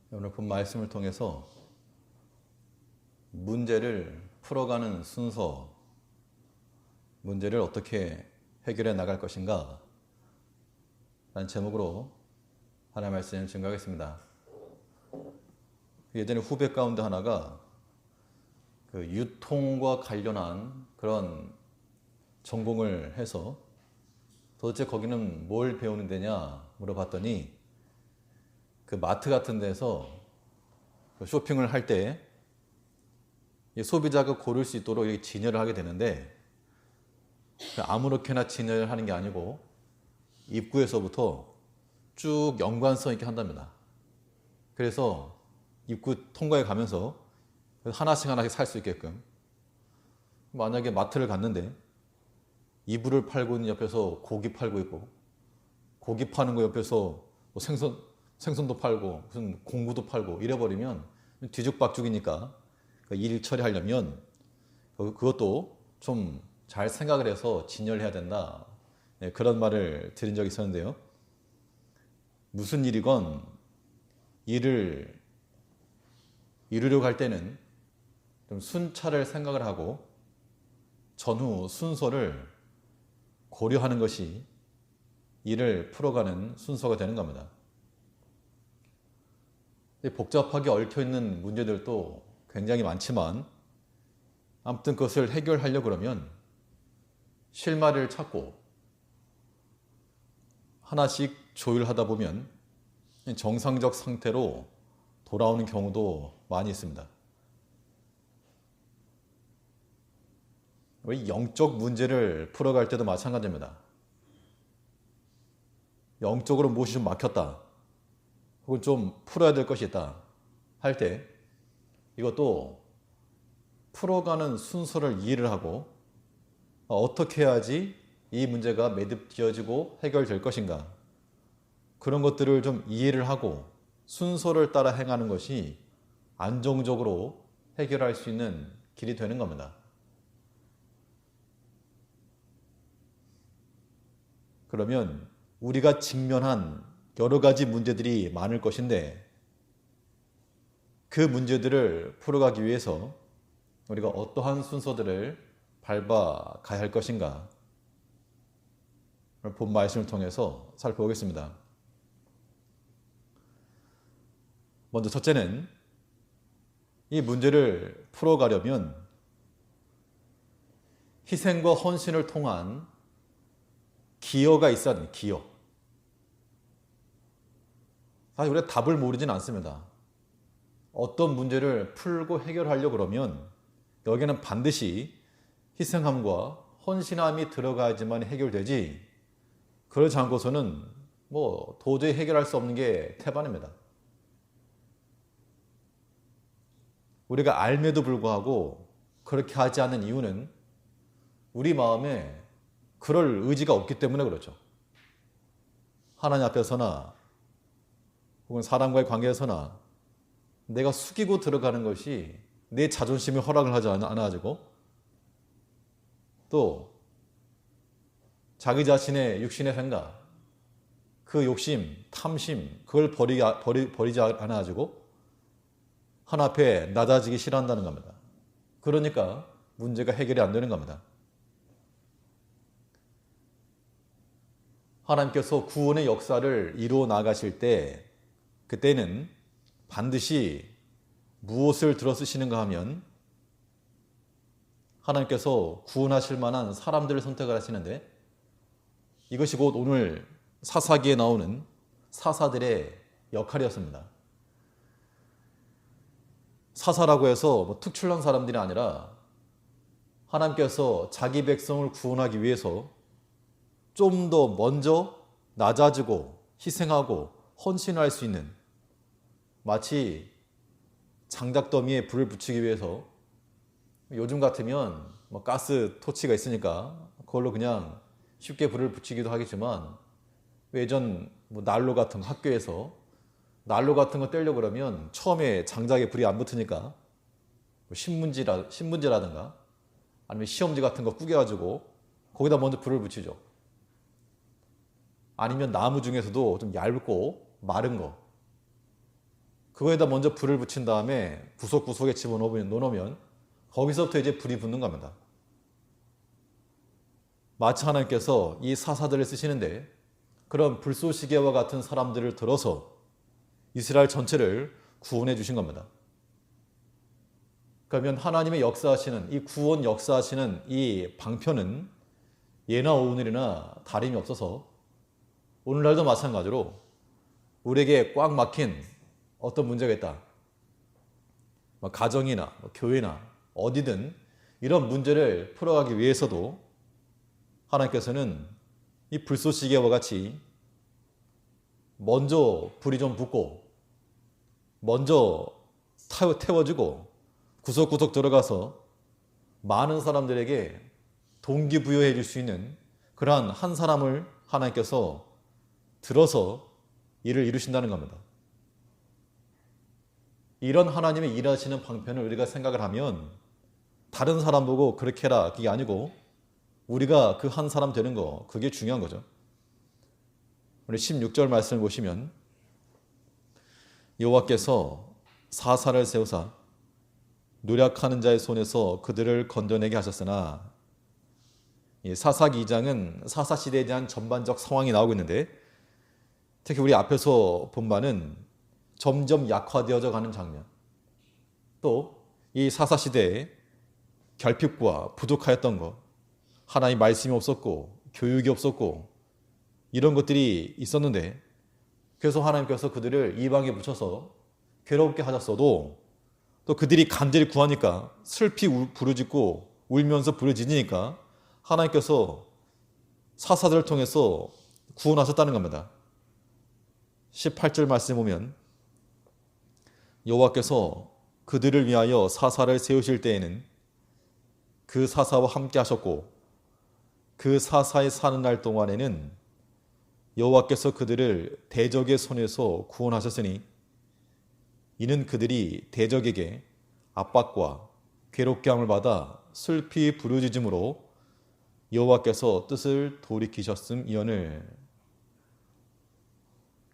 오늘 본 말씀을 통해서 문제를 풀어가는 순서, 문제를 어떻게 해결해 나갈 것인가 라는 제목으로 하나의 말씀을 증거하겠습니다. 예전에 후배 가운데 하나가 그 유통과 관련한 그런 전공을 해서 도대체 거기는 뭘 배우는 데냐 물어봤더니 그 마트 같은 데서 쇼핑을 할 때 소비자가 고를 수 있도록 이렇게 진열을 하게 되는데 아무렇게나 진열을 하는 게 아니고 입구에서부터 쭉 연관성 있게 한답니다. 그래서 입구 통과해 가면서 하나씩 살 수 있게끔, 만약에 마트를 갔는데 이불을 팔고 있는 옆에서 고기 팔고 있고, 고기 파는 거 옆에서 뭐 생선도 팔고 무슨 공구도 팔고 이래버리면 뒤죽박죽이니까 일 처리하려면 그것도 좀 잘 생각을 해서 진열해야 된다. 그런 말을 드린 적이 있었는데요. 무슨 일이건 일을 이루려고 할 때는 좀 순차를 생각을 하고 전후 순서를 고려하는 것이 일을 풀어가는 순서가 되는 겁니다. 복잡하게 얽혀있는 문제들도 굉장히 많지만 아무튼 그것을 해결하려고 그러면 실마리를 찾고 하나씩 조율하다 보면 정상적 상태로 돌아오는 경우도 많이 있습니다. 영적 문제를 풀어갈 때도 마찬가지입니다. 영적으로 무엇이 좀 막혔다, 혹은 좀 풀어야 될 것이 있다 할 때 이것도 풀어가는 순서를 이해를 하고 어떻게 해야지 이 문제가 매듭지어지고 해결될 것인가, 그런 것들을 좀 이해를 하고 순서를 따라 행하는 것이 안정적으로 해결할 수 있는 길이 되는 겁니다. 그러면 우리가 직면한 여러 가지 문제들이 많을 것인데 그 문제들을 풀어가기 위해서 우리가 어떠한 순서들을 밟아가야 할 것인가, 본 말씀을 통해서 살펴보겠습니다. 먼저 첫째는 이 문제를 풀어가려면 희생과 헌신을 통한 기여가 있어야 됩니다. 기여. 사실 우리가 답을 모르진 않습니다. 어떤 문제를 풀고 해결하려고 그러면 여기는 반드시 희생함과 헌신함이 들어가야지만 해결되지, 그러지 않고서는 도저히 해결할 수 없는 게 태반입니다. 우리가 알매도 불구하고 그렇게 하지 않는 이유는 우리 마음에 그럴 의지가 없기 때문에 그렇죠. 하나님 앞에서나 혹은 사람과의 관계에서나 내가 숙이고 들어가는 것이 내 자존심이 허락을 하지 않아가지고, 또 자기 자신의 육신의 생각, 그 욕심, 탐심, 그걸 버리지 않아가지고 하나 앞에 낮아지기 싫어한다는 겁니다. 그러니까 문제가 해결이 안 되는 겁니다. 하나님께서 구원의 역사를 이루어 나가실 때 그때는 반드시 무엇을 들어쓰시는가 하면 하나님께서 구원하실 만한 사람들을 선택을 하시는데, 이것이 곧 오늘 사사기에 나오는 사사들의 역할이었습니다. 사사라고 해서 특출난 사람들이 아니라 하나님께서 자기 백성을 구원하기 위해서 좀 더 먼저 낮아지고 희생하고 헌신할 수 있는, 마치 장작더미에 불을 붙이기 위해서 요즘 같으면 가스 토치가 있으니까 그걸로 그냥 쉽게 불을 붙이기도 하겠지만, 예전 난로 같은 거, 학교에서 난로 같은 거 떼려고 그러면 처음에 장작에 불이 안 붙으니까 신문지라든가 아니면 시험지 같은 거 구겨가지고 거기다 먼저 불을 붙이죠. 아니면 나무 중에서도 좀 얇고 마른 거, 그거에다 먼저 불을 붙인 다음에 구석구석에 집어넣으면 거기서부터 이제 불이 붙는 겁니다. 마치 하나님께서 이 사사들을 쓰시는데 그런 불쏘시개와 같은 사람들을 들어서 이스라엘 전체를 구원해 주신 겁니다. 그러면 하나님의 역사하시는 이 구원 역사하시는 이 방편은 예나 오늘이나 다름이 없어서 오늘날도 마찬가지로 우리에게 꽉 막힌 어떤 문제가 있다. 가정이나 교회나 어디든 이런 문제를 풀어가기 위해서도 하나님께서는 이 불쏘시개와 같이 먼저 불이 좀 붙고 먼저 태워지고 구석구석 들어가서 많은 사람들에게 동기부여해 줄 수 있는 그러한 한 사람을 하나님께서 들어서 일을 이루신다는 겁니다. 이런 하나님의 일하시는 방편을 우리가 생각을 하면 다른 사람 보고 그렇게 해라 그게 아니고 우리가 그 한 사람 되는 거 그게 중요한 거죠. 우리 16절 말씀을 보시면 여호와께서 사사를 세우사 노력하는 자의 손에서 그들을 건져내게 하셨으나 사사기 2장은 사사시대에 대한 전반적 상황이 나오고 있는데 특히 우리 앞에서 본 바는 점점 약화되어져 가는 장면 또 이 사사시대에 결핍과 부족하였던 것 하나님 말씀이 없었고 교육이 없었고 이런 것들이 있었는데 그래서 하나님께서 그들을 이방에 붙여서 괴롭게 하셨어도 또 그들이 간절히 구하니까 슬피 부르짖고 울면서 부르짖으니까 하나님께서 사사들을 통해서 구원하셨다는 겁니다. 18절 말씀 보면 여호와께서 그들을 위하여 사사를 세우실 때에는 그 사사와 함께 하셨고 그 사사의 사는 날 동안에는 여호와께서 그들을 대적의 손에서 구원하셨으니 이는 그들이 대적에게 압박과 괴롭게 함을 받아 슬피 부르짖음으로 여호와께서 뜻을 돌이키셨음이오늘.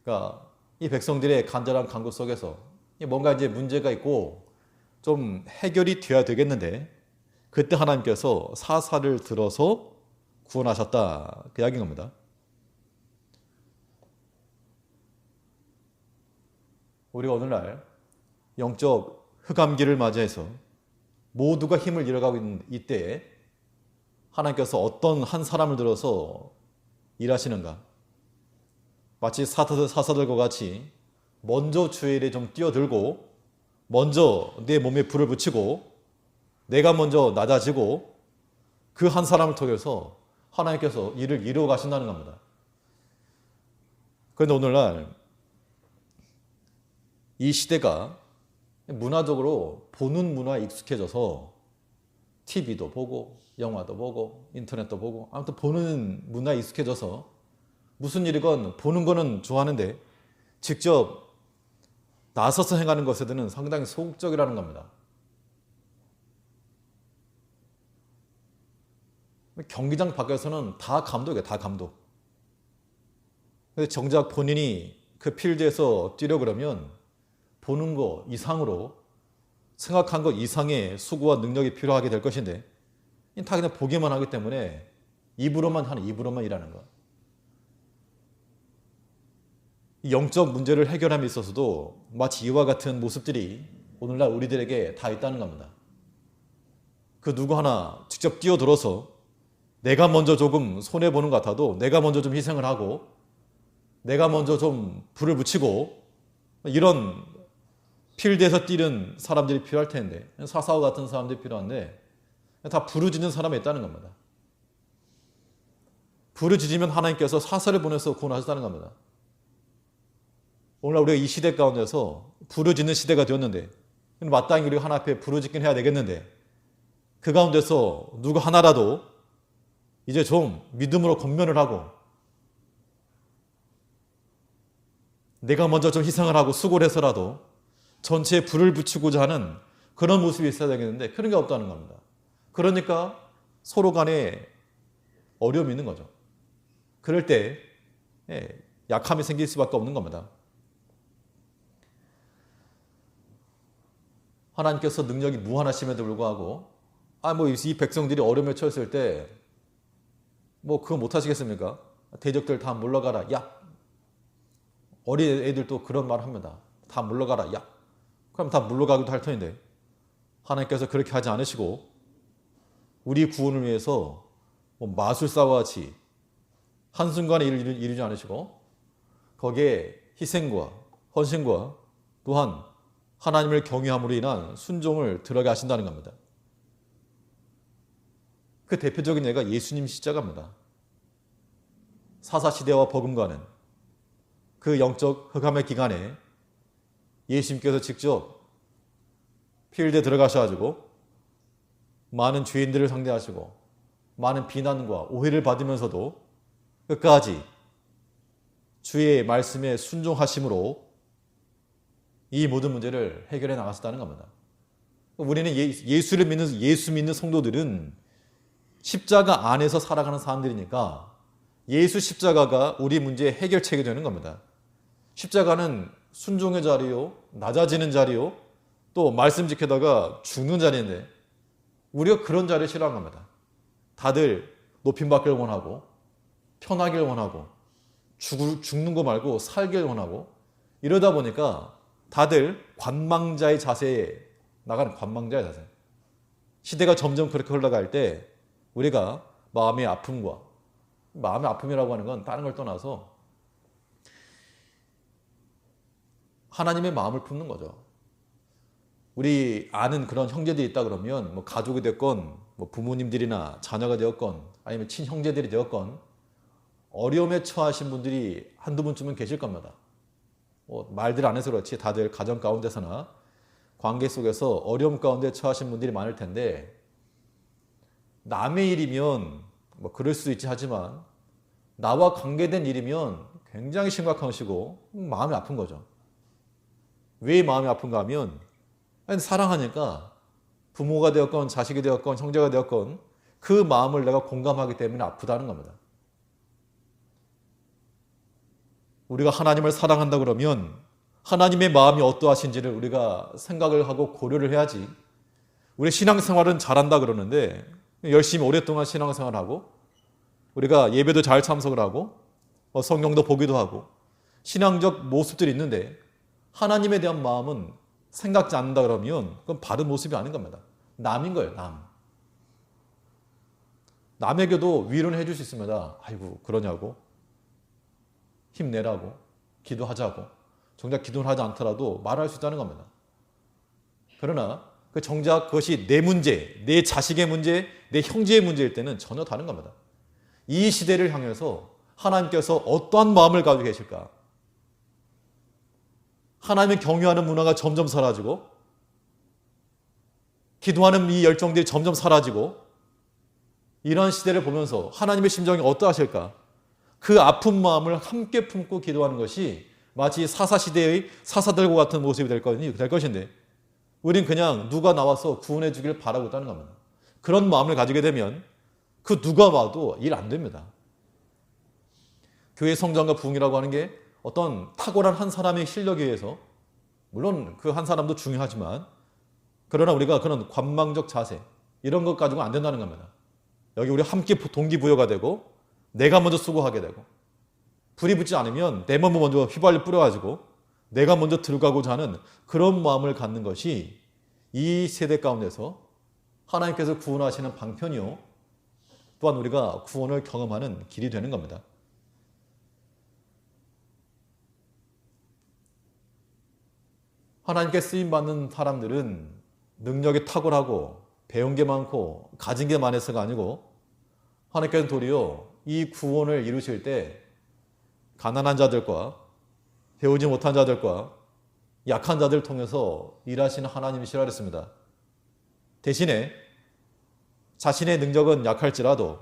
그러니까 이 백성들의 간절한 간구 속에서 뭔가 이제 문제가 있고 좀 해결이 돼야 되겠는데 그때 하나님께서 사사를 들어서 구원하셨다 그 이야기인 겁니다. 우리가 오늘날 영적 흑암기를 맞이해서 모두가 힘을 잃어가고 있는 이때에 하나님께서 어떤 한 사람을 들어서 일하시는가? 마치 사사들과 같이 먼저 주의 일에 좀 뛰어들고 먼저 내 몸에 불을 붙이고 내가 먼저 낮아지고 그 한 사람을 통해서 하나님께서 일을 이루어 가신다는 겁니다. 그런데 오늘날 이 시대가 문화적으로 보는 문화에 익숙해져서 TV도 보고 영화도 보고 인터넷도 보고 아무튼 보는 문화에 익숙해져서 무슨 일이건 보는 거는 좋아하는데 직접 나서서 행하는 것에 대해서는 상당히 소극적이라는 겁니다. 경기장 밖에서는 다 감독이에요. 다 감독. 근데 정작 본인이 그 필드에서 뛰려 그러면 보는 거 이상으로 생각한 것 이상의 수고와 능력이 필요하게 될 것인데 다 그냥 보기만 하기 때문에 입으로만 일하는 거. 영적 문제를 해결함에 있어서도 마치 이와 같은 모습들이 오늘날 우리들에게 다 있다는 겁니다. 그 누구 하나 직접 뛰어들어서 내가 먼저 조금 손해보는 것 같아도 내가 먼저 좀 희생을 하고 내가 먼저 좀 불을 붙이고 이런 필드에서 뛰는 사람들이 필요할 텐데 사사와 같은 사람들이 필요한데 다 부르짖는 사람이 있다는 겁니다. 부르짖으면 하나님께서 사사를 보내서 구원하셨다는 겁니다. 오늘 우리가 이 시대 가운데서 부르짖는 시대가 되었는데 마땅히 우리가 하나 앞에 부르짖긴 해야 되겠는데 그 가운데서 누구 하나라도 이제 좀 믿음으로 권면을 하고 내가 먼저 좀 희생을 하고 수고를 해서라도 전체에 불을 붙이고자 하는 그런 모습이 있어야 되겠는데 그런 게 없다는 겁니다. 그러니까 서로 간에 어려움이 있는 거죠. 그럴 때 약함이 생길 수밖에 없는 겁니다. 하나님께서 능력이 무한하심에도 불구하고 이 백성들이 어려움에 처했을 때 그거 못하시겠습니까? 대적들 다 물러가라. 야! 어린 애들도 그런 말 합니다. 다 물러가라. 야! 그럼 다 물러가기도 할 터인데 하나님께서 그렇게 하지 않으시고 우리 구원을 위해서 마술사와 같이 한순간에 이루지 않으시고 거기에 희생과 헌신과 또한 하나님을 경외함으로 인한 순종을 들어가게 하신다는 겁니다. 그 대표적인 예가 예수님 십자가입니다. 사사시대와 버금가는 그 영적 흑암의 기간에 예수님께서 직접 필드에 들어가셔가지고 많은 죄인들을 상대하시고 많은 비난과 오해를 받으면서도 끝까지 주의 말씀에 순종하심으로 이 모든 문제를 해결해 나갔다는 겁니다. 우리는 예수 믿는 성도들은 십자가 안에서 살아가는 사람들이니까 예수 십자가가 우리 문제의 해결책이 되는 겁니다. 십자가는 순종의 자리요, 낮아지는 자리요, 또 말씀 지키다가 죽는 자리인데 우리가 그런 자리를 싫어한 겁니다. 다들 높임받기를 원하고 편하기를 원하고 죽는 거 말고 살기를 원하고 이러다 보니까 다들 관망자의 자세에 나가는 관망자의 자세. 시대가 점점 그렇게 흘러갈 때 우리가 마음의 아픔이라고 하는 건 다른 걸 떠나서 하나님의 마음을 품는 거죠. 우리 아는 그런 형제들이 있다 그러면 가족이 됐건 부모님들이나 자녀가 되었건 아니면 친형제들이 되었건 어려움에 처하신 분들이 한두 분쯤은 계실 겁니다. 말들 안 해서 그렇지 다들 가정 가운데서나 관계 속에서 어려움 가운데 처하신 분들이 많을 텐데 남의 일이면 그럴 수도 있지 하지만 나와 관계된 일이면 굉장히 심각한 것이고 마음이 아픈 거죠. 왜 마음이 아픈가 하면 사랑하니까 부모가 되었건 자식이 되었건 형제가 되었건 그 마음을 내가 공감하기 때문에 아프다는 겁니다. 우리가 하나님을 사랑한다 그러면 하나님의 마음이 어떠하신지를 우리가 생각을 하고 고려를 해야지. 우리 신앙생활은 잘한다 그러는데 열심히 오랫동안 신앙생활하고 우리가 예배도 잘 참석을 하고 성경도 보기도 하고 신앙적 모습들이 있는데 하나님에 대한 마음은 생각지 않는다 그러면 그건 바른 모습이 아닌 겁니다. 남인 거예요. 남에게도 위로는 해줄 수 있습니다. 아이고 그러냐고 힘내라고 기도하자고 정작 기도를 하지 않더라도 말할 수 있다는 겁니다. 그러나 정작 그것이 내 문제, 내 자식의 문제, 내 형제의 문제일 때는 전혀 다른 겁니다. 이 시대를 향해서 하나님께서 어떠한 마음을 가지고 계실까? 하나님을 경외하는 문화가 점점 사라지고 기도하는 이 열정들이 점점 사라지고 이런 시대를 보면서 하나님의 심정이 어떠하실까? 그 아픈 마음을 함께 품고 기도하는 것이 마치 사사시대의 사사들과 같은 모습이 될 것인데 우린 그냥 누가 나와서 구원해 주기를 바라고 있다는 겁니다. 그런 마음을 가지게 되면 그 누가 와도 일 안 됩니다. 교회 성장과 부흥이라고 하는 게 어떤 탁월한 한 사람의 실력에 의해서 물론 그 한 사람도 중요하지만 그러나 우리가 그런 관망적 자세 이런 것 가지고 안 된다는 겁니다. 여기 우리 함께 동기부여가 되고 내가 먼저 수고하게 되고 불이 붙지 않으면 내 몸을 먼저 휘발유 뿌려가지고 내가 먼저 들어가고자 하는 그런 마음을 갖는 것이 이 세대 가운데서 하나님께서 구원하시는 방편이요 또한 우리가 구원을 경험하는 길이 되는 겁니다. 하나님께 쓰임받는 사람들은 능력이 탁월하고 배운 게 많고 가진 게 많아서가 아니고 하나님께서는 도리어 이 구원을 이루실 때 가난한 자들과 배우지 못한 자들과 약한 자들을 통해서 일하시는 하나님이시라 그랬습니다. 대신에 자신의 능력은 약할지라도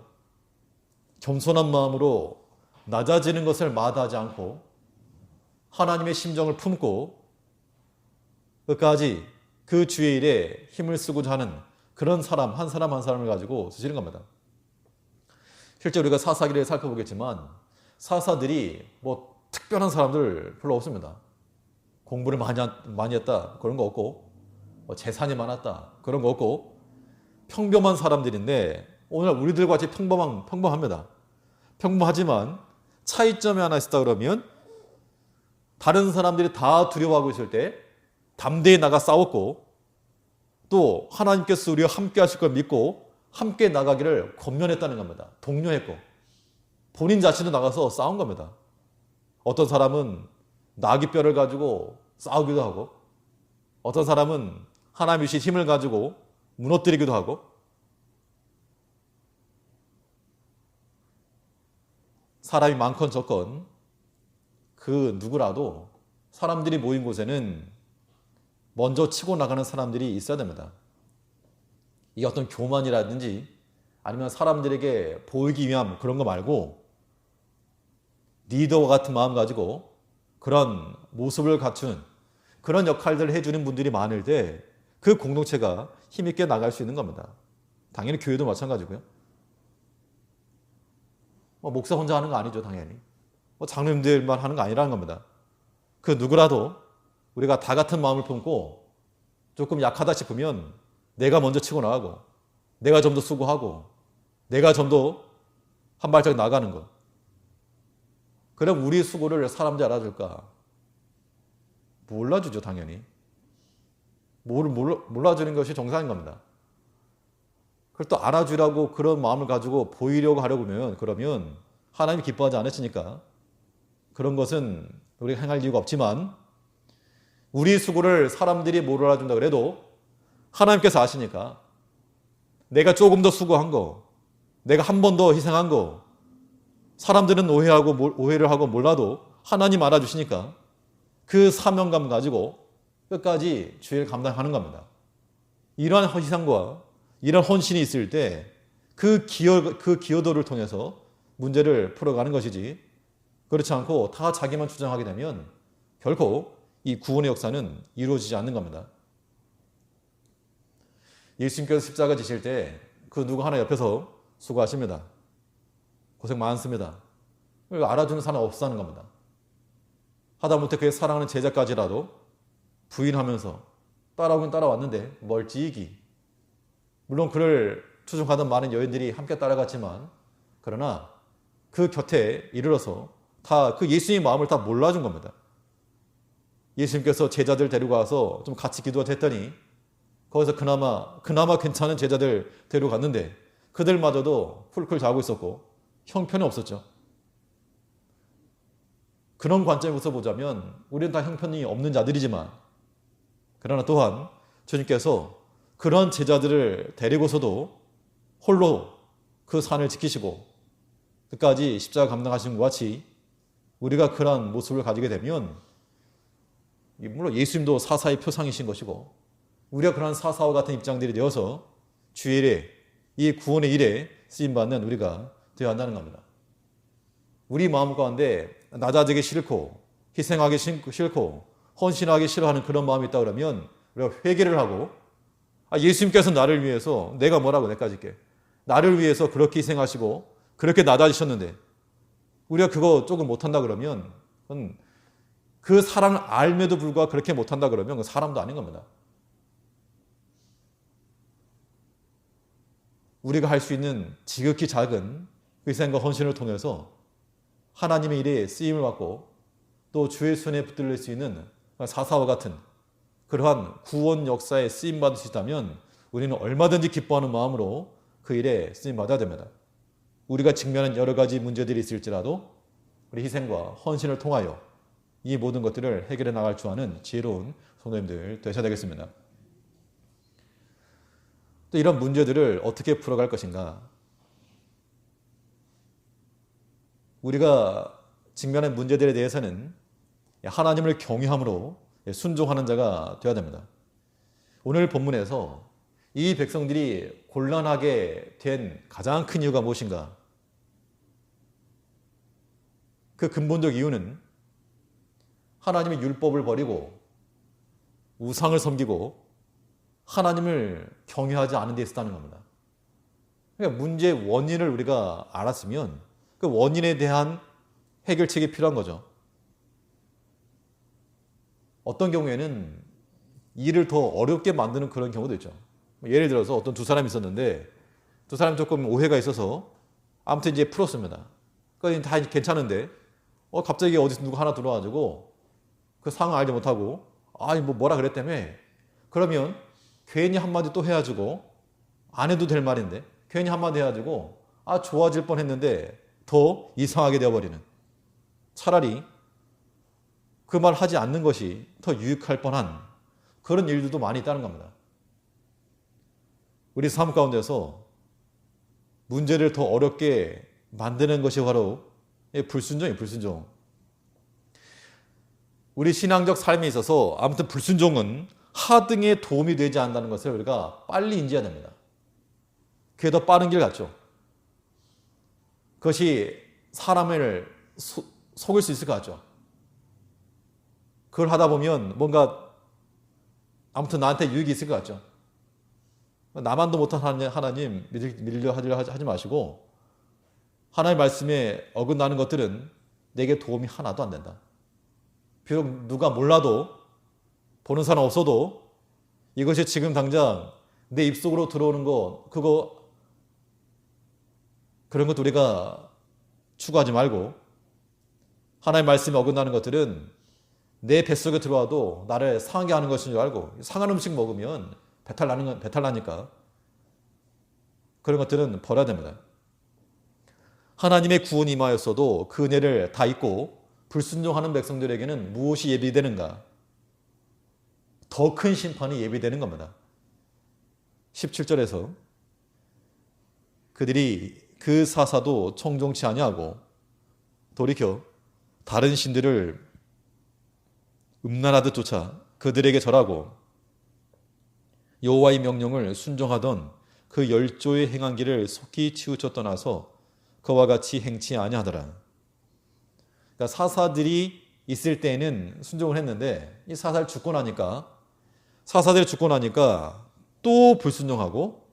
겸손한 마음으로 낮아지는 것을 마다하지 않고 하나님의 심정을 품고 끝까지 그 주의 일에 힘을 쓰고자 하는 그런 사람 한 사람을 가지고 쓰시는 겁니다. 실제 우리가 사사기를 살펴보겠지만 사사들이 특별한 사람들 별로 없습니다. 공부를 많이 했다 그런 거 없고 재산이 많았다. 그런 거 없고 평범한 사람들인데 오늘 우리들과 같이 평범합니다. 평범하지만 차이점이 하나 있었다 그러면 다른 사람들이 다 두려워하고 있을 때 담대히 나가 싸웠고 또 하나님께서 우리와 함께 하실 걸 믿고 함께 나가기를 권면했다는 겁니다. 독려했고 본인 자신도 나가서 싸운 겁니다. 어떤 사람은 나귀뼈를 가지고 싸우기도 하고 어떤 사람은 하나님이 주신 힘을 가지고 무너뜨리기도 하고 사람이 많건 적건 그 누구라도 사람들이 모인 곳에는 먼저 치고 나가는 사람들이 있어야 됩니다. 이게 어떤 교만이라든지 아니면 사람들에게 보이기 위함 그런 거 말고 리더와 같은 마음 가지고 그런 모습을 갖춘 그런 역할들을 해주는 분들이 많을 때 그 공동체가 힘있게 나갈 수 있는 겁니다. 당연히 교회도 마찬가지고요. 목사 혼자 하는 거 아니죠, 당연히. 장로님들만 하는 거 아니라는 겁니다. 그 누구라도 우리가 다 같은 마음을 품고 조금 약하다 싶으면 내가 먼저 치고 나가고 내가 좀 더 수고하고 내가 좀 더 한 발짝 나가는 것. 그럼 우리 수고를 사람들이 알아줄까? 몰라주죠, 당연히. 몰라주는 것이 정상인 겁니다. 그걸 또 알아주라고 그런 마음을 가지고 보이려고 하려고 하면 그러면 하나님이 기뻐하지 않으시니까 그런 것은 우리가 행할 이유가 없지만 우리 수고를 사람들이 못 알아준다 그래도 하나님께서 아시니까 내가 조금 더 수고한 거, 내가 한 번 더 희생한 거 사람들은 오해를 하고 몰라도 하나님 알아주시니까 그 사명감 가지고 끝까지 주의를 감당하는 겁니다. 이러한 희생과 이런 헌신이 있을 때 그 기여도를 통해서 문제를 풀어가는 것이지 그렇지 않고 다 자기만 주장하게 되면 결코 이 구원의 역사는 이루어지지 않는 겁니다. 예수님께서 십자가 지실 때 그 누구 하나 옆에서 수고하십니다. 고생 많습니다. 그걸 알아주는 사람 없다는 겁니다. 하다못해 그의 사랑하는 제자까지라도 부인하면서 따라오긴 따라왔는데 멀찍이 물론 그를 추종하던 많은 여인들이 함께 따라갔지만 그러나 그 곁에 이르러서 다 그 예수님의 마음을 다 몰라준 겁니다. 예수님께서 제자들 데리고 와서 좀 같이 기도가 됐더니 거기서 그나마 괜찮은 제자들 데려갔는데 그들마저도 쿨쿨 자고 있었고 형편이 없었죠. 그런 관점에서 보자면 우리는 다 형편이 없는 자들이지만 그러나 또한 주님께서 그런 제자들을 데리고서도 홀로 그 산을 지키시고 끝까지 십자가 감당하신 것 같이 우리가 그러한 모습을 가지게 되면 물론 예수님도 사사의 표상이신 것이고 우리가 그러한 사사와 같은 입장들이 되어서 주의 일에 이 구원의 일에 쓰임받는 우리가 되어야 한다는 겁니다. 우리 마음 가운데 낮아지기 싫고 희생하기 싫고 헌신하기 싫어하는 그런 마음이 있다 그러면 우리가 회개를 하고 예수님께서 나를 위해서 내가 뭐라고 내까지 있게 나를 위해서 그렇게 희생하시고 그렇게 낮아지셨는데 우리가 그거 조금 못한다 그러면 그건 그 사랑을 알매도 불구하고 그렇게 못한다 그러면 그건 사람도 아닌 겁니다. 우리가 할 수 있는 지극히 작은 희생과 헌신을 통해서 하나님의 일에 쓰임을 받고 또 주의 손에 붙들릴 수 있는 사사와 같은 그러한 구원 역사에 쓰임받을 수 있다면 우리는 얼마든지 기뻐하는 마음으로 그 일에 쓰임받아야 됩니다. 우리가 직면한 여러 가지 문제들이 있을지라도 우리 희생과 헌신을 통하여 이 모든 것들을 해결해 나갈 줄 아는 지혜로운 성도님들 되셔야 되겠습니다. 또 이런 문제들을 어떻게 풀어갈 것인가? 우리가 직면한 문제들에 대해서는 하나님을 경외함으로 순종하는 자가 되어야 됩니다. 오늘 본문에서 이 백성들이 곤란하게 된 가장 큰 이유가 무엇인가? 그 근본적 이유는 하나님의 율법을 버리고 우상을 섬기고 하나님을 경외하지 않은 데 있었다는 겁니다. 그러니까 문제의 원인을 우리가 알았으면 그 원인에 대한 해결책이 필요한 거죠. 어떤 경우에는 일을 더 어렵게 만드는 그런 경우도 있죠. 예를 들어서 어떤 두 사람이 있었는데 두 사람이 조금 오해가 있어서 아무튼 이제 풀었습니다. 그러니까 다 괜찮은데 갑자기 어디서 누가 하나 들어와가지고 그 상황 알지 못하고 뭐라 그랬다며. 그러면 괜히 한마디 또 해가지고 안 해도 될 말인데 괜히 한마디 해가지고 좋아질 뻔했는데 더 이상하게 되어버리는, 차라리 그 말 하지 않는 것이 더 유익할 뻔한 그런 일들도 많이 있다는 겁니다. 우리 삶 가운데서 문제를 더 어렵게 만드는 것이 바로 불순종이에요. 불순종. 우리 신앙적 삶에 있어서 아무튼 불순종은 하등에 도움이 되지 않는다는 것을 우리가 빨리 인지해야 됩니다. 그게 더 빠른 길 같죠. 그것이 사람을 속일 수 있을 것 같죠. 그걸 하다 보면 뭔가 아무튼 나한테 유익이 있을 것 같죠. 나만도 못한 하나님 밀려 하지 마시고 하나님의 말씀에 어긋나는 것들은 내게 도움이 하나도 안 된다. 비록 누가 몰라도 보는 사람 없어도 이것이 지금 당장 내 입속으로 들어오는 거 그런 것도 우리가 추구하지 말고 하나님의 말씀에 어긋나는 것들은 내 뱃속에 들어와도 나를 상하게 하는 것인 줄 알고, 상한 음식 먹으면 배탈 나니까 그런 것들은 버려야 됩니다. 하나님의 구원이 임하였어도 그 은혜를 다 잊고 불순종하는 백성들에게는 무엇이 예비되는가? 더 큰 심판이 예비되는 겁니다. 17절에서 그들이 그 사사도 청종치 아니하고 돌이켜 다른 신들을 음란하듯 쫓아 그들에게 절하고 여호와의 명령을 순종하던 그 열조의 행한 길을 속히 치우쳐 떠나서 그와 같이 행치 아니하더라. 그러니까 사사들이 있을 때에는 순종을 했는데 이 사사들이 죽고 나니까 또 불순종하고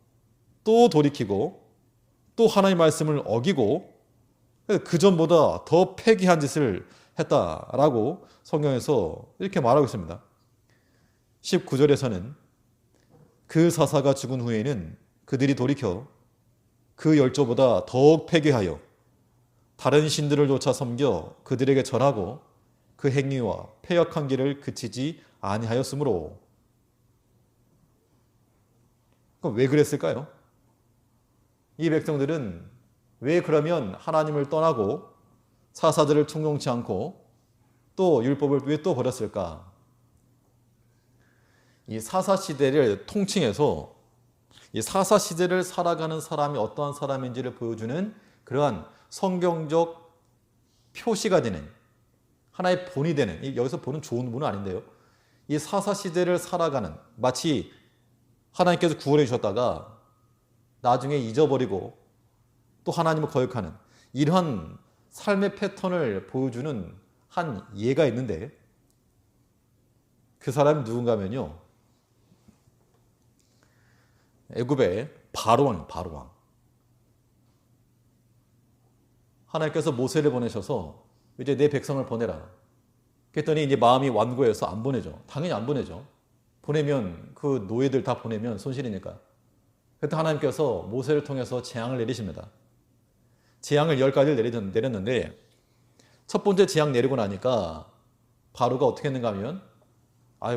또 돌이키고 또 하나님의 말씀을 어기고 그 전보다 더 패기한 짓을 했다라고 성경에서 이렇게 말하고 있습니다. 19절에서는 그 사사가 죽은 후에는 그들이 돌이켜 그 열조보다 더욱 패괴하여 다른 신들을 쫓아 섬겨 그들에게 절하고 그 행위와 패역한 길을 그치지 아니하였으므로. 그럼 왜 그랬을까요? 이 백성들은 왜 그러면 하나님을 떠나고 사사들을 충동치 않고 또 율법을 왜 또 버렸을까? 이 사사시대를 통칭해서 이 사사시대를 살아가는 사람이 어떠한 사람인지를 보여주는 그러한 성경적 표시가 되는 하나의 본이 되는, 여기서 보는 좋은 분은 아닌데요. 이 사사시대를 살아가는, 마치 하나님께서 구원해 주셨다가 나중에 잊어버리고 또 하나님을 거역하는 이러한 삶의 패턴을 보여주는 한 예가 있는데 그 사람이 누군가면요. 애굽의 바로왕. 하나님께서 모세를 보내셔서 이제 내 백성을 보내라. 그랬더니 이제 마음이 완고해서 안 보내죠. 당연히 안 보내죠. 보내면 그 노예들 다 보내면 손실이니까. 그때 하나님께서 모세를 통해서 재앙을 내리십니다. 재앙을 10가지를 내렸는데 첫 번째 재앙 내리고 나니까 바로가 어떻게 했는가 하면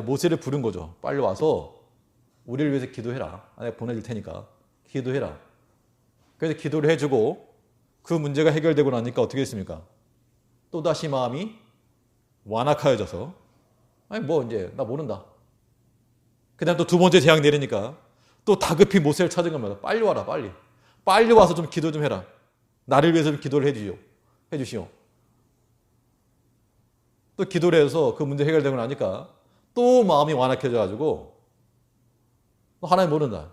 모세를 부른 거죠. 빨리 와서 우리를 위해서 기도해라. 내가 보내줄 테니까 기도해라. 그래서 기도를 해주고 그 문제가 해결되고 나니까 어떻게 했습니까? 또다시 마음이 완악하여져서 이제 나 모른다. 그 다음 또 두 번째 재앙 내리니까 또 다급히 모세를 찾은 겁니다. 빨리 와라, 빨리. 빨리 와서 좀 기도 좀 해라. 나를 위해서 좀 기도를 해주시오. 또 기도를 해서 그 문제 해결되고 나니까 또 마음이 완악해져가지고 하나님 모른다.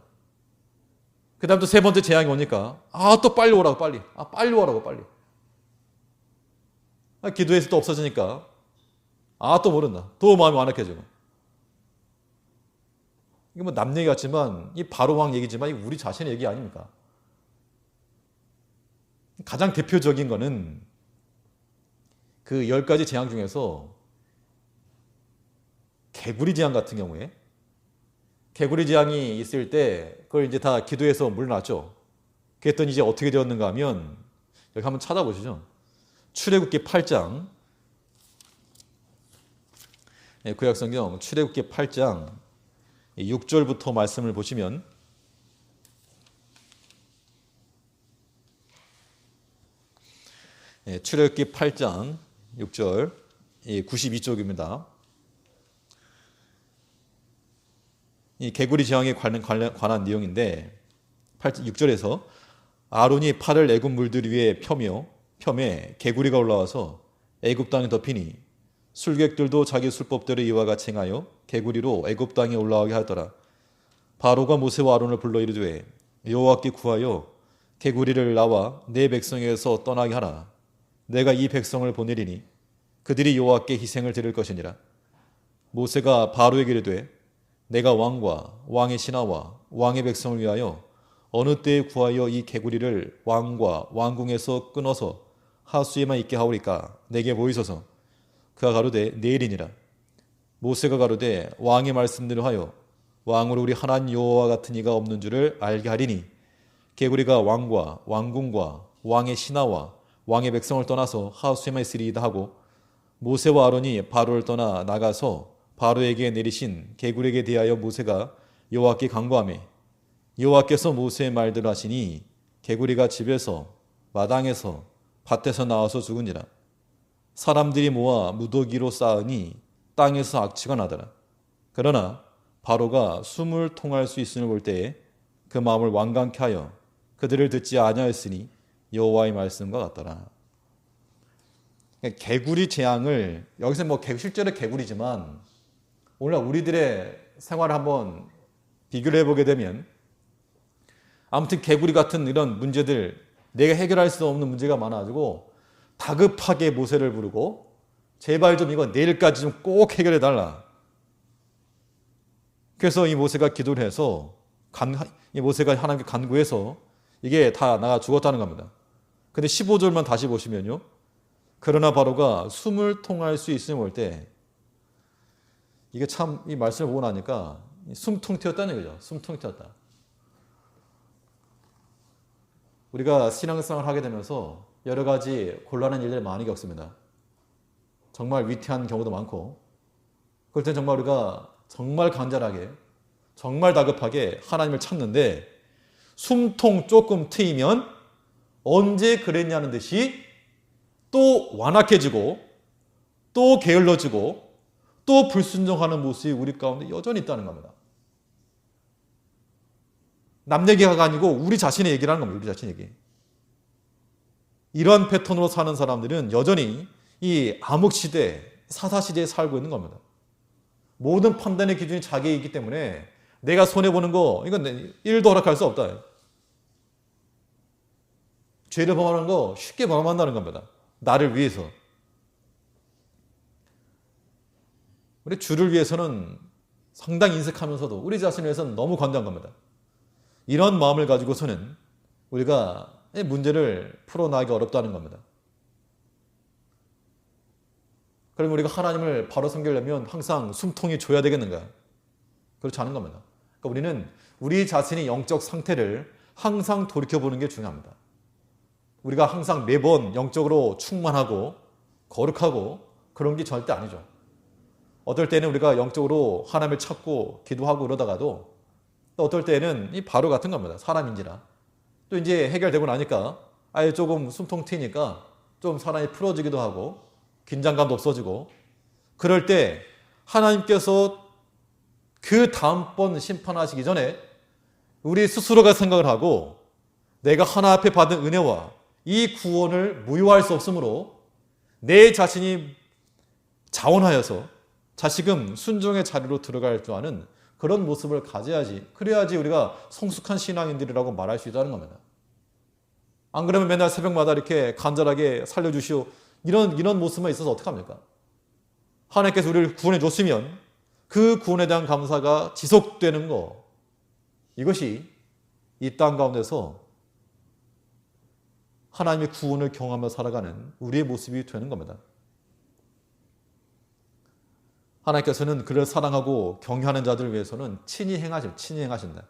그 다음 또 세 번째 재앙이 오니까 또 빨리 오라고, 빨리. 빨리 오라고, 빨리. 기도해서 또 없어지니까 또 모른다. 또 마음이 완악해지고. 이게 뭐 남 얘기 같지만 이 바로왕 얘기지만 우리 자신의 얘기 아닙니까? 가장 대표적인 거는 그 10가지 재앙 중에서 개구리 재앙 같은 경우에 개구리 재앙이 있을 때 그걸 이제 다 기도해서 물러났죠. 그랬더니 이제 어떻게 되었는가 하면 여기 한번 찾아보시죠. 출애굽기 8장, 구약성경 출애굽기 8장 6절부터 말씀을 보시면 출애굽기 8장 6절 92쪽입니다. 이 개구리 재앙에 관한 내용인데 6절에서 아론이 팔을 애굽 물들 위에 펴매 개구리가 올라와서 애굽 땅에 덮이니 술객들도 자기 술법대로 이와 같이 행하여 개구리로 애굽 땅에 올라오게 하더라. 바로가 모세와 아론을 불러 이르되 여호와께 구하여 개구리를 나와 내 백성에게서 떠나게 하라. 내가 이 백성을 보내리니 그들이 여호와께 희생을 드릴 것이니라. 모세가 바로에게 이르되 내가 왕과 왕의 신하와 왕의 백성을 위하여 어느 때에 구하여 이 개구리를 왕과 왕궁에서 끊어서 하수에만 있게 하오리까 내게 보이소서. 그가 가로되 내일이니라. 모세가 가로되 왕의 말씀대로 하여 왕으로 우리 하나님 여호와 같은 이가 없는 줄을 알게 하리니 개구리가 왕과 왕궁과 왕의 신하와 왕의 백성을 떠나서 하수에만 있으리이다 하고 모세와 아론이 바로를 떠나 나가서 바로에게 내리신 개구리에게 대하여 모세가 여호와께 간구하매 여호와께서 모세의 말대로 하시니 개구리가 집에서 마당에서 밭에서 나와서 죽으니라. 사람들이 모아 무더기로 쌓으니 땅에서 악취가 나더라. 그러나 바로가 숨을 통할 수 있음을 볼 때에 그 마음을 완강케 하여 그들을 듣지 아니하였으니 여호와의 말씀과 같더라. 개구리 재앙을 여기서 실제로 개구리지만 오늘날 우리들의 생활을 한번 비교를 해보게 되면 아무튼 개구리 같은 이런 문제들 내가 해결할 수 없는 문제가 많아가지고 다급하게 모세를 부르고 제발 좀 이거 내일까지 좀 꼭 해결해 달라. 그래서 이 모세가 기도를 해서 이 모세가 하나님께 간구해서 이게 다 나가 죽었다는 겁니다. 근데 15절만 다시 보시면요. 그러나 바로가 숨을 통할 수 있음을 볼 때 이게 참 이 말씀을 보고 나니까 숨통 튀었다는 얘기죠. 숨통 튀었다. 우리가 신앙생활을 하게 되면서 여러 가지 곤란한 일들을 많이 겪습니다. 정말 위태한 경우도 많고 그럴 땐 정말 우리가 정말 간절하게 정말 다급하게 하나님을 찾는데 숨통 조금 트이면 언제 그랬냐는 듯이 또 완악해지고 또 게을러지고 또 불순종하는 모습이 우리 가운데 여전히 있다는 겁니다. 남 얘기가 아니고 우리 자신의 얘기를 하는 겁니다. 우리 자신의 얘기. 이런 패턴으로 사는 사람들은 여전히 이 암흑시대, 사사시대에 살고 있는 겁니다. 모든 판단의 기준이 자기이기 때문에 내가 손해보는 거 이건 1도 허락할 수 없다. 죄를 범하는 거 쉽게 범한다는 겁니다. 나를 위해서. 우리 주를 위해서는 상당히 인색하면서도 우리 자신을 위해서는 너무 관대한 겁니다. 이런 마음을 가지고서는 우리가 문제를 풀어나가기 어렵다는 겁니다. 그럼 우리가 하나님을 바로 섬기려면 항상 숨통이 줘야 되겠는가? 그렇지 않은 겁니다. 그러니까 우리는 우리 자신의 영적 상태를 항상 돌이켜보는 게 중요합니다. 우리가 항상 매번 영적으로 충만하고 거룩하고 그런 게 절대 아니죠. 어떨 때는 우리가 영적으로 하나님을 찾고 기도하고 그러다가도 또 어떨 때는 이 바로 같은 겁니다. 사람인지라. 또 이제 해결되고 나니까 아예 조금 숨통 트이니까 좀 사람이 풀어지기도 하고 긴장감도 없어지고 그럴 때 하나님께서 그 다음번 심판하시기 전에 우리 스스로가 생각을 하고 내가 하나 앞에 받은 은혜와 이 구원을 무효할 수 없으므로 내 자신이 자원하여서 다시금 순종의 자리로 들어갈 줄 아는 그런 모습을 가져야지. 그래야지 우리가 성숙한 신앙인들이라고 말할 수 있다는 겁니다. 안 그러면 맨날 새벽마다 이렇게 간절하게 살려주시오. 이런 모습만 있어서 어떡합니까? 하나님께서 우리를 구원해 줬으면 그 구원에 대한 감사가 지속되는 거. 이것이 이 땅 가운데서 하나님의 구원을 경험하며 살아가는 우리의 모습이 되는 겁니다. 하나님께서는 그를 사랑하고 경외하는 자들을 위해서는 친히 행하신다.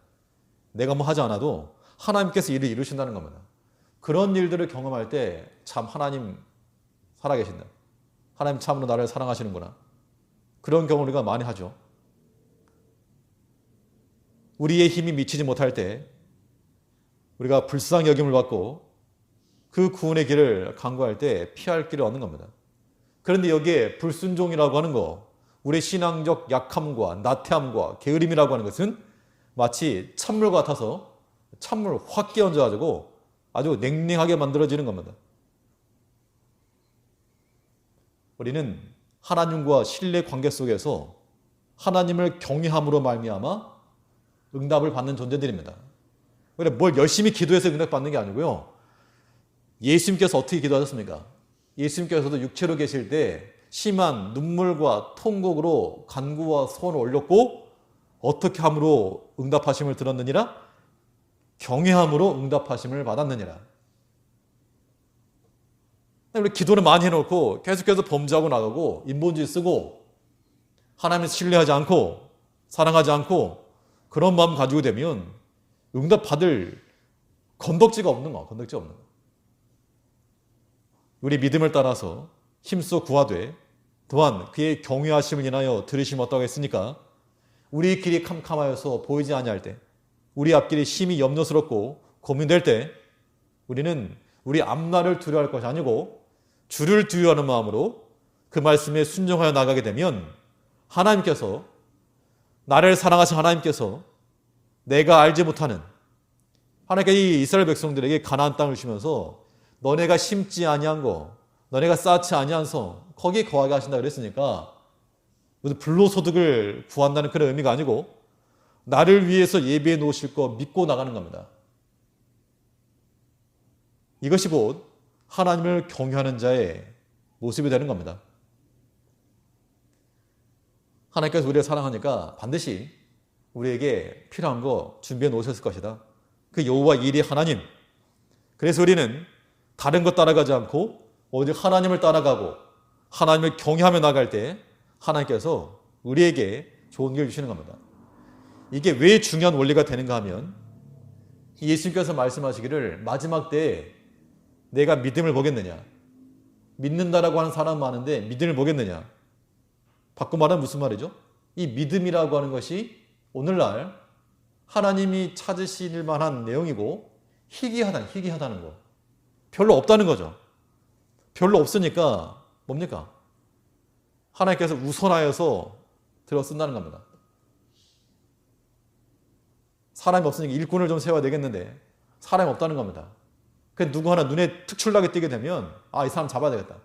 내가 뭐 하지 않아도 하나님께서 일을 이루신다는 겁니다. 그런 일들을 경험할 때 참 하나님 살아계신다. 하나님 참으로 나를 사랑하시는구나. 그런 경험을 우리가 많이 하죠. 우리의 힘이 미치지 못할 때 우리가 불쌍히 여김을 받고 그 구원의 길을 간구할 때 피할 길을 얻는 겁니다. 그런데 여기에 불순종이라고 하는 거, 우리의 신앙적 약함과 나태함과 게으름이라고 하는 것은 마치 찬물 같아서 찬물 확 끼얹어가지고 아주 냉랭하게 만들어지는 겁니다. 우리는 하나님과 신뢰 관계 속에서 하나님을 경외함으로 말미암아 응답을 받는 존재들입니다. 그래 뭘 열심히 기도해서 응답 받는 게 아니고요. 예수님께서 어떻게 기도하셨습니까? 예수님께서도 육체로 계실 때 심한 눈물과 통곡으로 간구와 소원을 올렸고 어떻게 함으로 응답하심을 들었느니라? 경외함으로 응답하심을 받았느니라. 우리 기도를 많이 해놓고 계속해서 범죄하고 나가고 인본주의 쓰고 하나님을 신뢰하지 않고 사랑하지 않고 그런 마음 가지고 되면 응답받을 건덕지가 없는 거, 건덕지가 없는 거. 우리 믿음을 따라서 힘써 구하되 또한 그의 경외하심을 인하여 들으심 어떠하고 했으니까 우리 길이 캄캄하여서 보이지 아니할 때 우리 앞길이 심히 염려스럽고 고민될 때 우리는 우리 앞날을 두려워할 것이 아니고 주를 두려워하는 마음으로 그 말씀에 순종하여 나가게 되면 하나님께서 나를 사랑하신 하나님께서 내가 알지 못하는 하나님께서 이 이스라엘 백성들에게 가나안 땅을 주면서 너네가 심지 아니한 거 너네가 쌓지 아니한 성 거기에 거하게 하신다 그랬으니까 불로소득을 구한다는 그런 의미가 아니고 나를 위해서 예비해 놓으실 거 믿고 나가는 겁니다. 이것이 곧 하나님을 경외하는 자의 모습이 되는 겁니다. 하나님께서 우리를 사랑하니까 반드시 우리에게 필요한 거 준비해 놓으셨을 것이다. 그 여호와 일이 하나님. 그래서 우리는 다른 것 따라가지 않고 오직 하나님을 따라가고 하나님을 경외하며 나갈 때 하나님께서 우리에게 좋은 길 주시는 겁니다. 이게 왜 중요한 원리가 되는가 하면 예수님께서 말씀하시기를 마지막 때에 내가 믿음을 보겠느냐. 믿는다라고 하는 사람 많은데 믿음을 보겠느냐. 바꿔 말하면 무슨 말이죠? 이 믿음이라고 하는 것이 오늘날 하나님이 찾으실 만한 내용이고 희귀하다는 거. 별로 없다는 거죠. 별로 없으니까 뭡니까? 하나님께서 우선하여서 들어 쓴다는 겁니다. 사람이 없으니까 일꾼을 좀 세워야 되겠는데 사람이 없다는 겁니다. 그 누구 하나 눈에 특출나게 띄게 되면 이 사람 잡아야 되겠다.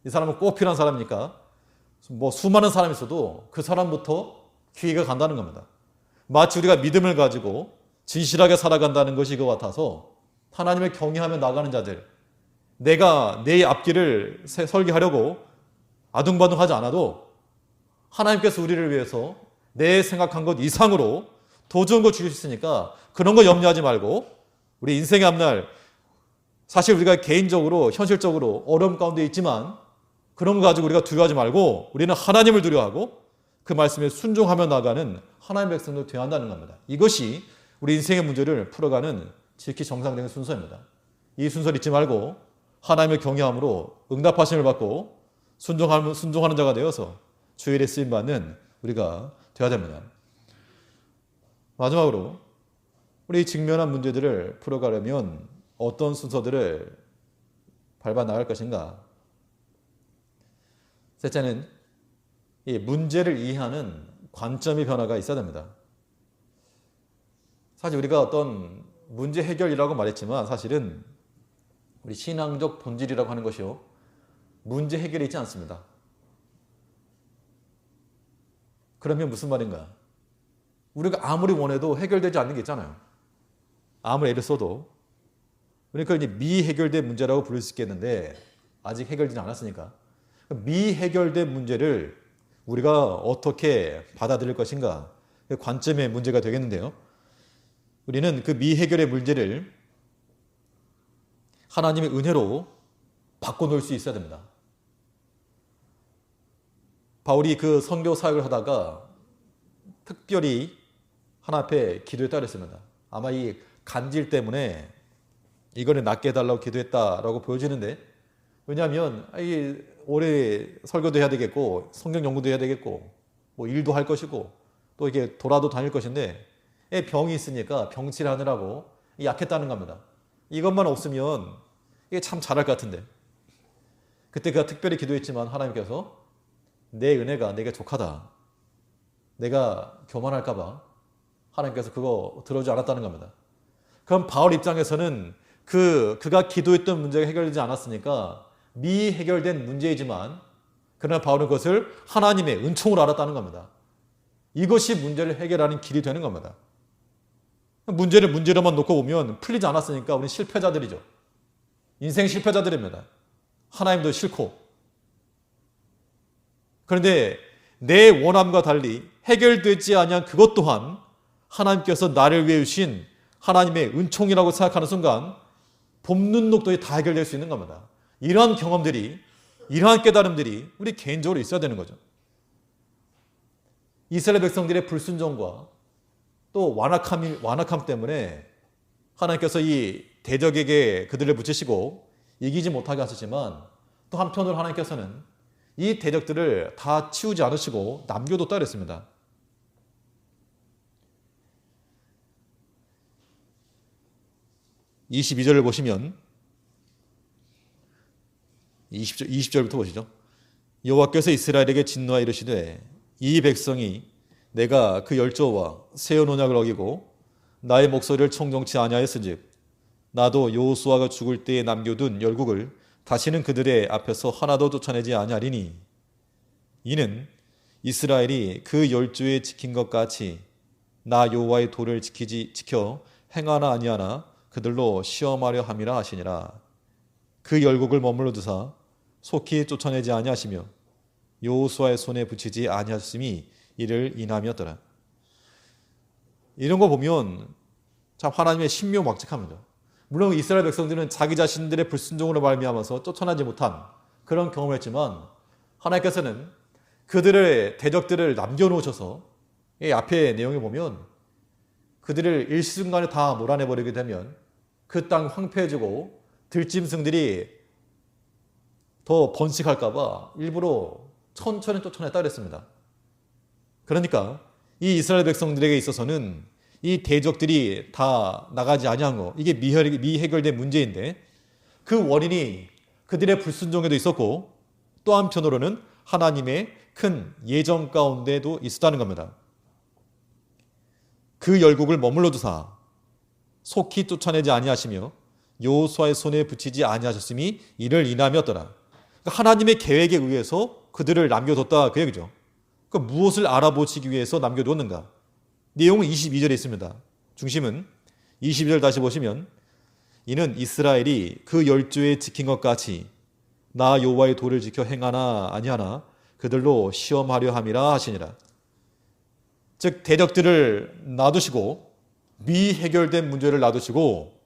이 사람은 꼭 필요한 사람이니까 뭐 수많은 사람이 있어도 그 사람부터 기회가 간다는 겁니다. 마치 우리가 믿음을 가지고 진실하게 살아간다는 것이 것 같아서 하나님을 경외하며 나가는 자들 내가 내 앞길을 설계하려고 아둥바둥하지 않아도 하나님께서 우리를 위해서 내 생각한 것 이상으로 더 좋은 거 주실 수 있으니까 그런 거 염려하지 말고 우리 인생의 앞날 사실 우리가 개인적으로 현실적으로 어려움 가운데 있지만 그런 거 가지고 우리가 두려워하지 말고 우리는 하나님을 두려워하고 그 말씀에 순종하며 나가는 하나님의 백성들 되어야 한다는 겁니다. 이것이 우리 인생의 문제를 풀어가는 지극히 정상적인 순서입니다. 이 순서를 잊지 말고 하나님을 경외함으로 응답하심을 받고 순종하는 자가 되어서 주일에 쓰임받는 우리가 되어야 됩니다. 마지막으로 우리 직면한 문제들을 풀어가려면 어떤 순서들을 밟아 나갈 것인가? 셋째는 이 문제를 이해하는 관점의 변화가 있어야 됩니다. 사실 우리가 어떤 문제 해결이라고 말했지만 사실은 우리 신앙적 본질이라고 하는 것이요. 문제 해결이 있지 않습니다. 그러면 무슨 말인가? 우리가 아무리 원해도 해결되지 않는 게 있잖아요. 아무리 애를 써도. 그러니까 이제 미해결된 문제라고 부를 수 있겠는데 아직 해결되지 않았으니까. 미해결된 문제를 우리가 어떻게 받아들일 것인가? 그 관점의 문제가 되겠는데요. 우리는 그 미해결의 문제를 하나님의 은혜로 바꿔놓을 수 있어야 됩니다. 바울이 그 선교 사역을 하다가 특별히 하나님 앞에 기도했다 그랬습니다. 아마 이 간질 때문에 이거를 낫게 해달라고 기도했다라고 보여지는데, 왜냐하면 오래 설교도 해야 되겠고 성경 연구도 해야 되겠고 뭐 일도 할 것이고 또 이게 돌아도 다닐 것인데 병이 있으니까 병치를 하느라고 약했다는 겁니다. 이것만 없으면 이게 참 잘할 것 같은데, 그때 그가 특별히 기도했지만 하나님께서 내 은혜가 내게 족하다, 내가 교만할까 봐 하나님께서 그거 들어주지 않았다는 겁니다. 그럼 바울 입장에서는 그가 기도했던 문제가 해결되지 않았으니까 미해결된 문제이지만, 그러나 바울은 그것을 하나님의 은총으로 알았다는 겁니다. 이것이 문제를 해결하는 길이 되는 겁니다. 문제를 문제로만 놓고 보면 풀리지 않았으니까 우리는 실패자들이죠. 인생 실패자들입니다. 하나님도 싫고. 그런데 내 원함과 달리 해결되지 아니한 그것 또한 하나님께서 나를 위해 주신 하나님의 은총이라고 생각하는 순간 봄눈 녹독이 다 해결될 수 있는 겁니다. 이러한 경험들이, 이러한 깨달음들이 우리 개인적으로 있어야 되는 거죠. 이스라엘 백성들의 불순종과 또 완악함 때문에 하나님께서 이 대적에게 그들을 붙이시고 이기지 못하게 하셨지만, 또 한편으로 하나님께서는 이 대적들을 다 치우지 않으시고 남겨뒀다 그랬습니다. 22절을 보시면 20절부터 보시죠. 여호와께서 이스라엘에게 진노하여 이르시되 이 백성이 내가 그 열조와 세운 언약을 어기고 나의 목소리를 청종치 아니하였은즉 나도 여호수아가 죽을 때에 남겨둔 열국을 다시는 그들의 앞에서 하나도 쫓아내지 아니하리니, 이는 이스라엘이 그 열조에 지킨 것 같이 나 여호와의 도를 지켜 행하나 아니하나 그들로 시험하려 함이라 하시니라. 그 열국을 머물러 두사 속히 쫓아내지 아니하시며 여호수아의 손에 붙이지 아니하셨음이 이를 인함이었더라. 이런 거 보면 참 하나님의 신묘막측합니다. 물론 이스라엘 백성들은 자기 자신들의 불순종으로 말미암아서 쫓아나지 못한 그런 경험을 했지만, 하나님께서는 그들의 대적들을 남겨놓으셔서 이 앞에 내용을 보면 그들을 일시순간에 다 몰아내버리게 되면 그 땅 황폐해지고 들짐승들이 더 번식할까 봐 일부러 천천히 쫓아냈다 그랬습니다. 그러니까 이 이스라엘 백성들에게 있어서는 이 대적들이 다 나가지 아니한 거, 이게 미해결된 문제인데, 그 원인이 그들의 불순종에도 있었고 또 한편으로는 하나님의 큰 예정 가운데도 있었다는 겁니다. 그 열국을 머물러 두사 속히 쫓아내지 아니하시며 여호수아의 손에 붙이지 아니하셨음이 이를 인함이었더라. 그러니까 하나님의 계획에 의해서 그들을 남겨뒀다, 그 얘기죠. 그러니까 무엇을 알아보시기 위해서 남겨두었는가? 내용은 22절에 있습니다. 중심은 22절 다시 보시면 이는 이스라엘이 그 열조에 지킨 것 같이 나 여호와의 도를 지켜 행하나 아니하나 그들로 시험하려 함이라 하시니라. 즉 대적들을 놔두시고 미해결된 문제를 놔두시고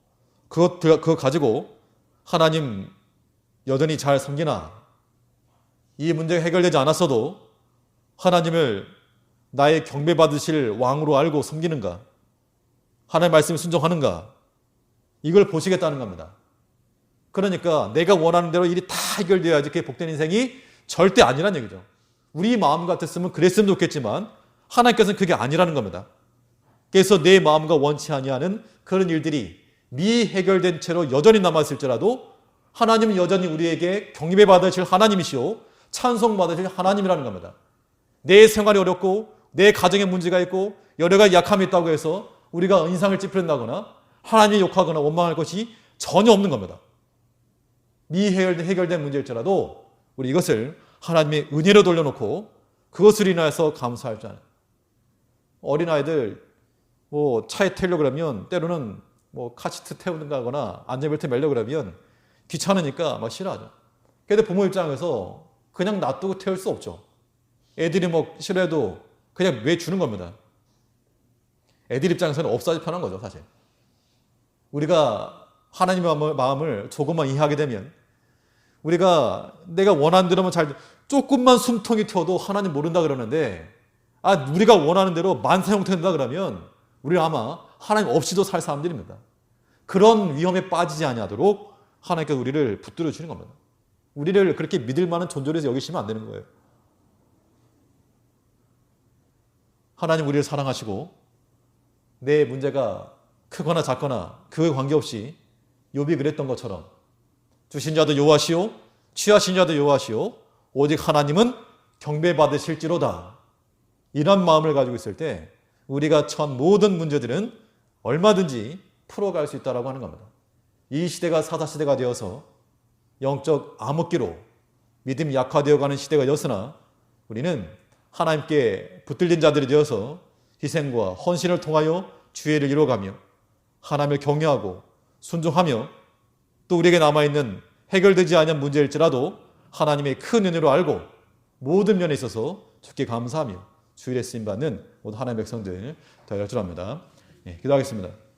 그거 가지고 하나님 여전히 잘 섬기나, 이 문제가 해결되지 않았어도 하나님을 나의 경배받으실 왕으로 알고 섬기는가, 하나님의 말씀에 순종하는가, 이걸 보시겠다는 겁니다. 그러니까 내가 원하는 대로 일이 다 해결되어야지 그게 복된 인생이 절대 아니란 얘기죠. 우리 마음 같았으면 그랬으면 좋겠지만 하나님께서는 그게 아니라는 겁니다. 그래서 내 마음과 원치 아니하는 그런 일들이 미해결된 채로 여전히 남아있을지라도 하나님은 여전히 우리에게 경배 받으실 하나님이시오, 찬송 받으실 하나님이라는 겁니다. 내 생활이 어렵고 내 가정에 문제가 있고 여러 가지 약함이 있다고 해서 우리가 인상을 찌푸린다거나 하나님을 욕하거나 원망할 것이 전혀 없는 겁니다. 미해결된 문제일지라도 우리 이것을 하나님의 은혜로 돌려놓고 그것을 인하여서 감사할 줄 아는, 어린아이들 뭐 차에 태우려고 그러면 때로는 뭐 카시트 태우는가거나 안전벨트 매려고 그러면 귀찮으니까 막 싫어하죠. 그런데 부모 입장에서 그냥 놔두고 태울 수 없죠. 애들이 뭐 싫어해도 그냥 왜 주는 겁니다. 애들 입장에서는 없어야지 편한 거죠, 사실. 우리가 하나님의 마음을 조금만 이해하게 되면, 우리가 내가 원하는 대로만 조금만 숨통이 튀어도 하나님 모른다 그러는데 우리가 원하는 대로 만사형통된다 그러면 우리는 아마 하나님 없이도 살 사람들입니다. 그런 위험에 빠지지 아니하도록 하나님께서 우리를 붙들어 주시는 겁니다. 우리를 그렇게 믿을 만한 존재로 여기시면 안 되는 거예요. 하나님 우리를 사랑하시고 내 문제가 크거나 작거나 그에 관계없이 욥이 그랬던 것처럼 주신 자도 여호와시요 취하신 자도 여호와시요 오직 하나님은 경배받으실지로다. 이런 마음을 가지고 있을 때 우리가 처한 모든 문제들은 얼마든지 풀어갈 수 있다고 하는 겁니다. 이 시대가 사사시대가 되어서 영적 암흑기로 믿음이 약화되어가는 시대가 되었으나 우리는 하나님께 붙들린 자들이 되어서 희생과 헌신을 통하여 주의를 이루어가며 하나님을 경외하고 순종하며 또 우리에게 남아있는 해결되지 않은 문제일지라도 하나님의 큰 은혜로 알고 모든 면에 있어서 주께 감사하며 주일에 쓰임받는 모든 하나님의 백성들 되어야 할 줄 압니다. 기도하겠습니다.